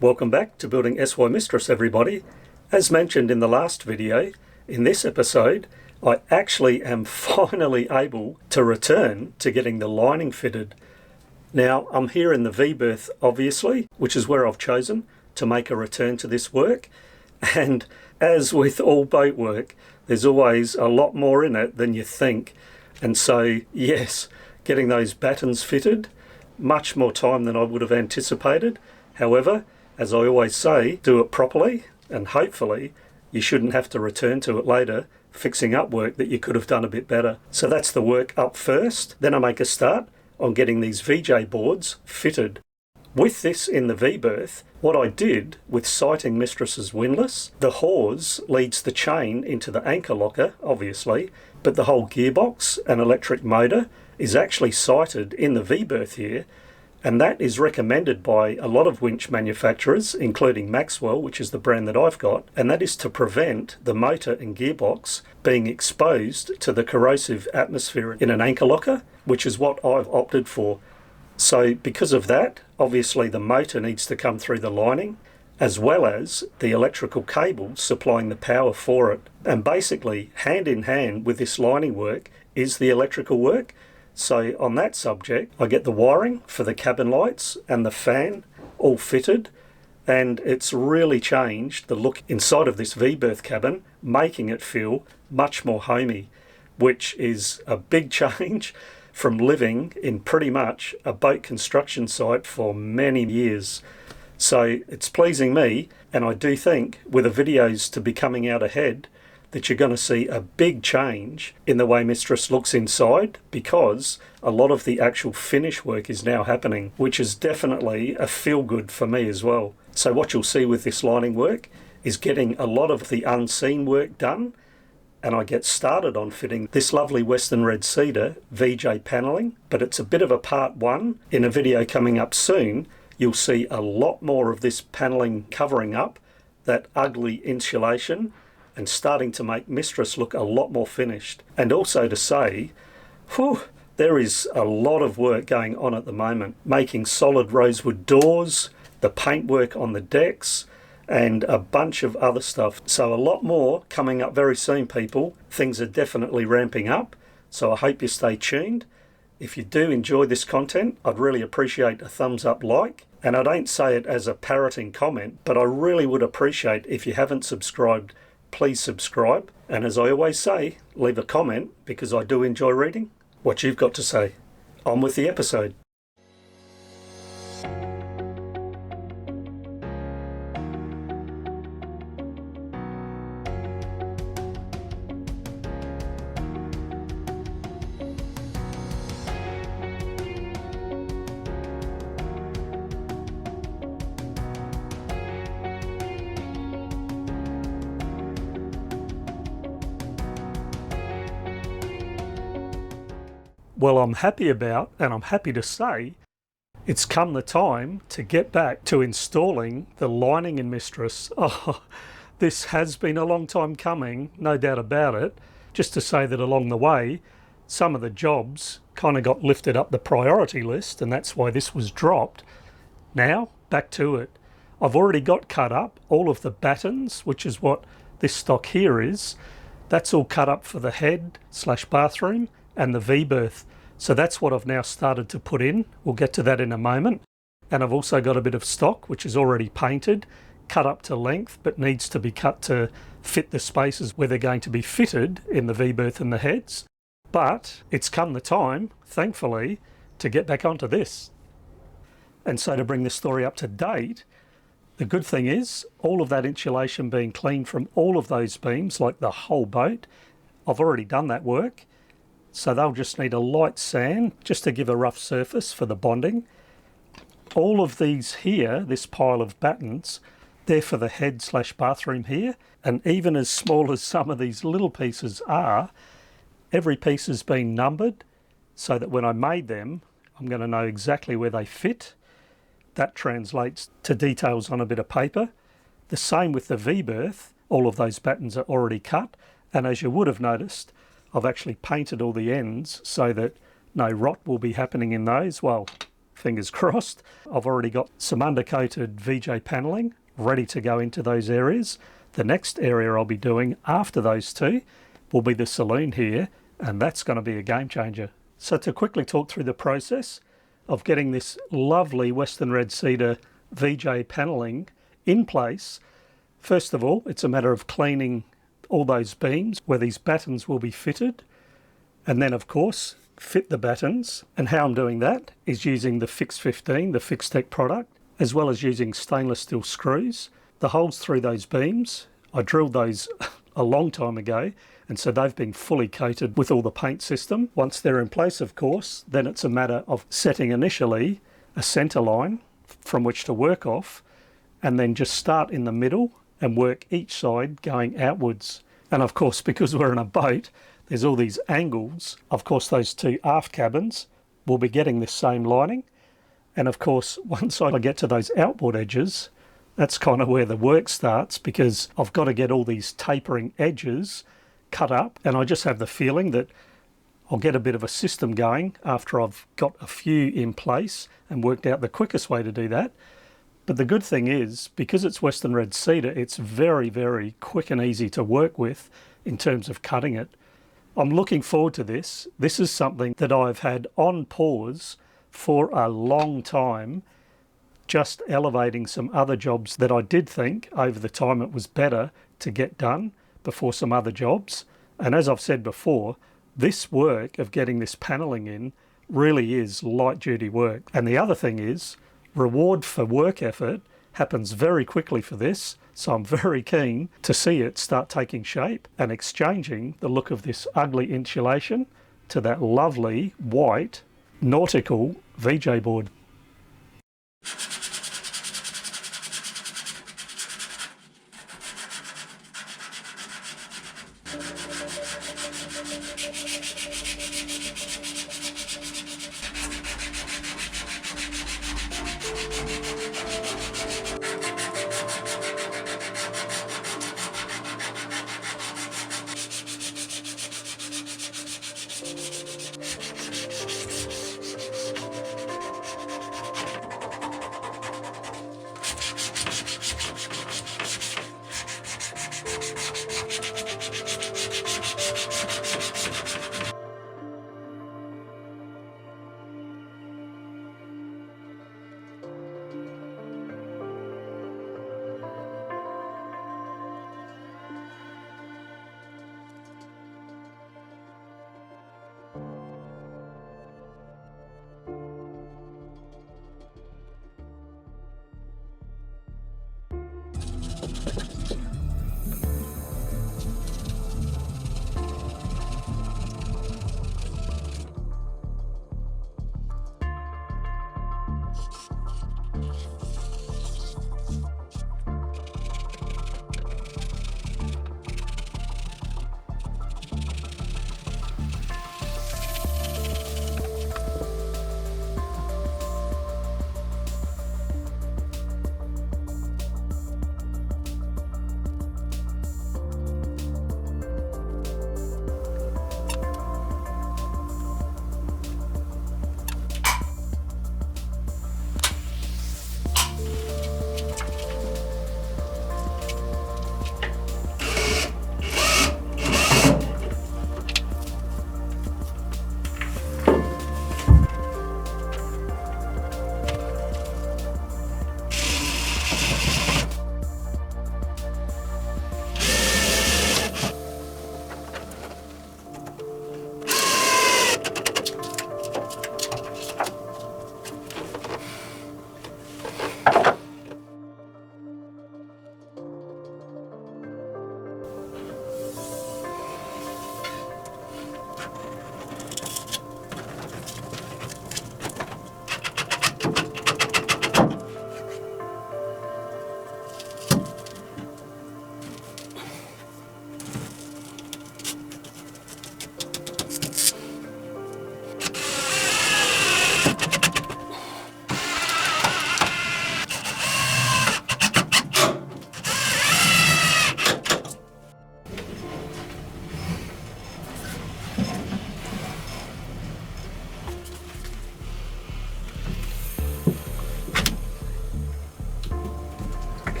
Welcome back to Building SY Mistress, everybody. As mentioned in the last video, in this episode, I actually am finally able to return to getting the lining fitted. Now, I'm here in the V-berth, obviously, which is where I've chosen to make a return to this work. And as with all boat work, there's always a lot more in it than you think. And so, yes, getting those battens fitted, much more time than I would have anticipated. However, as I always say, do it properly, and hopefully you shouldn't have to return to it later, fixing up work that you could have done a bit better. So that's the work up first. Then I make a start on getting these VJ boards fitted. With this in the V-berth, what I did with sighting Mistress's windlass, the hawse leads the chain into the anchor locker, obviously, but the whole gearbox and electric motor is actually sighted in the V-berth here. And that is recommended by a lot of winch manufacturers, including Maxwell, which is the brand that I've got, and that is to prevent the motor and gearbox being exposed to the corrosive atmosphere in an anchor locker, which is what I've opted for. So because of that, obviously the motor needs to come through the lining, as well as the electrical cables supplying the power for it. And basically, hand in hand with this lining work is the electrical work. So on that subject, I get the wiring for the cabin lights and the fan all fitted, and it's really changed the look inside of this V-berth cabin, making it feel much more homey, which is a big change from living in pretty much a boat construction site for many years. So it's pleasing me, and I do think with the videos to be coming out ahead, that you're going to see a big change in the way Mistress looks inside, because a lot of the actual finish work is now happening, which is definitely a feel-good for me as well. So what you'll see with this lining work is getting a lot of the unseen work done, and I get started on fitting this lovely Western Red Cedar VJ panelling, but it's a bit of a part one. In a video coming up soon, you'll see a lot more of this panelling covering up that ugly insulation and starting to make Mistress look a lot more finished. And also to say, whew, there is a lot of work going on at the moment, making solid rosewood doors, the paintwork on the decks, and a bunch of other stuff. So a lot more coming up very soon, people. Things are definitely ramping up, so I hope you stay tuned. If you do enjoy this content, I'd really appreciate a thumbs up like. And I don't say it as a parroting comment, but I really would appreciate if you haven't subscribed, please subscribe, and as I always say, leave a comment, because I do enjoy reading what you've got to say. On with the episode. Well, I'm happy about, and I'm happy to say, it's come the time to get back to installing the lining in Mistress. Oh, this has been a long time coming, no doubt about it. Just to say that along the way, some of the jobs kind of got lifted up the priority list, and that's why this was dropped. Now, back to it. I've already got cut up all of the battens, which is what this stock here is. That's all cut up for the head/bathroom and the V-berth. So that's what I've now started to put in. We'll get to that in a moment. And I've also got a bit of stock which is already painted, cut up to length, but needs to be cut to fit the spaces where they're going to be fitted in the V-berth and the heads. But it's come the time, thankfully, to get back onto this. And so to bring this story up to date, the good thing is all of that insulation being cleaned from all of those beams, like the whole boat, I've already done that work. So they'll just need a light sand just to give a rough surface for the bonding. All of these here, this pile of battens, they're for the head/bathroom here. And even as small as some of these little pieces are, every piece has been numbered so that when I made them, I'm going to know exactly where they fit. That translates to details on a bit of paper. The same with the V-berth, all of those battens are already cut. And as you would have noticed, I've actually painted all the ends so that no rot will be happening in those. Well, fingers crossed. I've already got some undercoated VJ panelling ready to go into those areas. The next area I'll be doing after those two will be the saloon here, and that's going to be a game changer. So to quickly talk through the process of getting this lovely Western Red Cedar VJ panelling in place, first of all, it's a matter of cleaning all those beams where these battens will be fitted, and then of course fit the battens. And how I'm doing that is using the Fix 15, the Fixtech product, as well as using stainless steel screws. The holes through those beams, I drilled those a long time ago, and so they've been fully coated with all the paint system. Once they're in place, of course, then it's a matter of setting initially a centre line from which to work off, and then just start in the middle and work each side going outwards. And of course, because we're in a boat, there's all these angles. Of course, those two aft cabins will be getting this same lining. And of course, once I get to those outboard edges, that's kind of where the work starts, because I've got to get all these tapering edges cut up. And I just have the feeling that I'll get a bit of a system going after I've got a few in place and worked out the quickest way to do that. But the good thing is, because it's Western Red Cedar, it's very, very quick and easy to work with in terms of cutting it. I'm looking forward to this. This is something that I've had on pause for a long time, just elevating some other jobs that I did think over the time it was better to get done before some other jobs. And as I've said before, this work of getting this panelling in really is light duty work. And the other thing is, reward for work effort happens very quickly for this, so I'm very keen to see it start taking shape and exchanging the look of this ugly insulation to that lovely white nautical VJ board.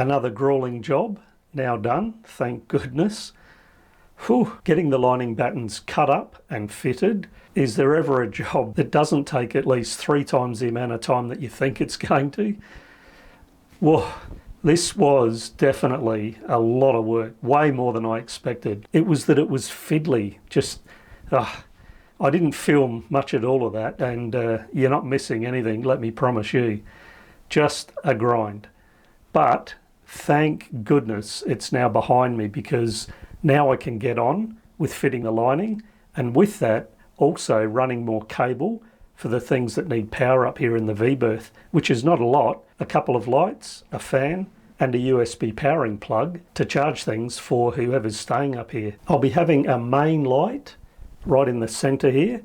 Another grueling job, now done, thank goodness. Whew, getting the lining battens cut up and fitted. Is there ever a job that doesn't take at least 3 times the amount of time that you think it's going to? Whoa, this was definitely a lot of work, way more than I expected. It was that it was fiddly, just, I didn't film much at all of that, and you're not missing anything, let me promise you. Just a grind. But thank goodness it's now behind me, because now I can get on with fitting the lining, and with that also running more cable for the things that need power up here in the V-berth, which is not a lot, a couple of lights, a fan, and a USB powering plug to charge things for whoever's staying up here. I'll be having a main light right in the center here.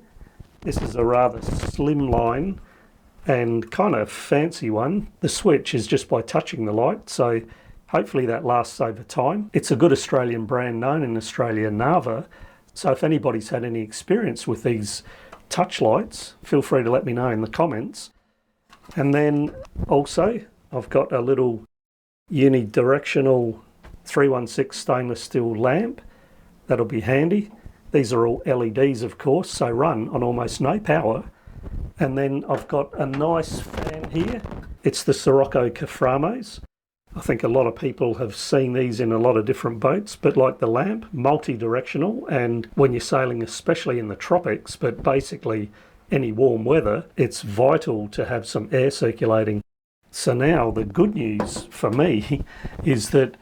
This is a rather slim line and kind of fancy one. The switch is just by touching the light, so hopefully that lasts over time. It's a good Australian brand known in Australia, Nava, so if anybody's had any experience with these touch lights, feel free to let me know in the comments. And then also I've got a little unidirectional 316 stainless steel lamp. That'll be handy. These are all LEDs, of course, so run on almost no power. And then I've got a nice fan here. It's the Sirocco Caframos. I think a lot of people have seen these in a lot of different boats, but like the lamp, multi-directional, and when you're sailing, especially in the tropics, but basically any warm weather, it's vital to have some air circulating. So now the good news for me is that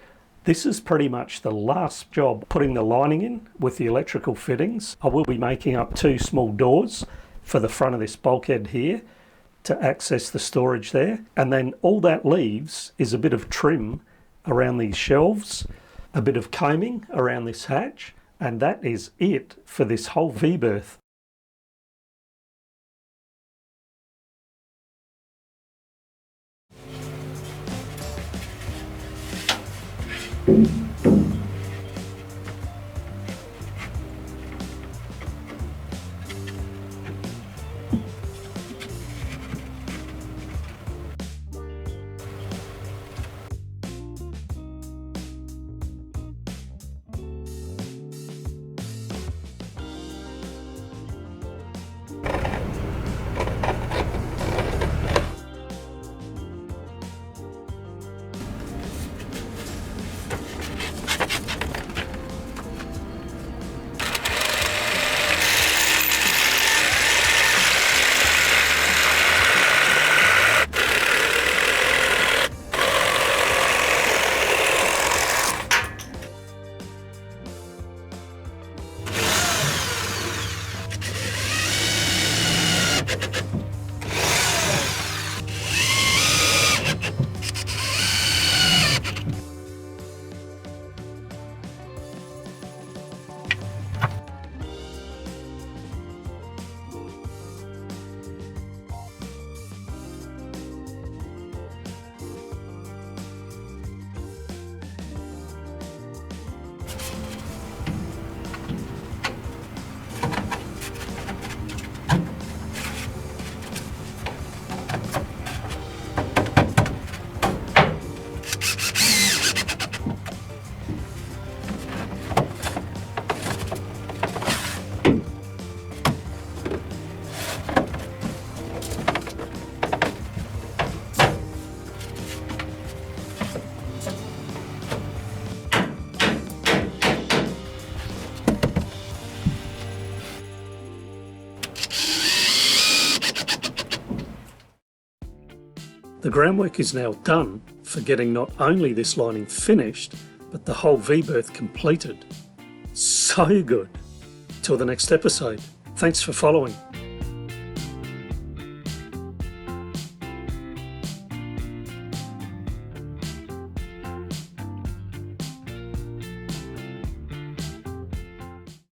this is pretty much the last job putting the lining in with the electrical fittings. I will be making up 2 small doors for the front of this bulkhead here to access the storage there, and then all that leaves is a bit of trim around these shelves, a bit of coaming around this hatch, and that is it for this whole V-berth. The groundwork is now done for getting not only this lining finished, but the whole V-berth completed. So good. Till the next episode. Thanks for following.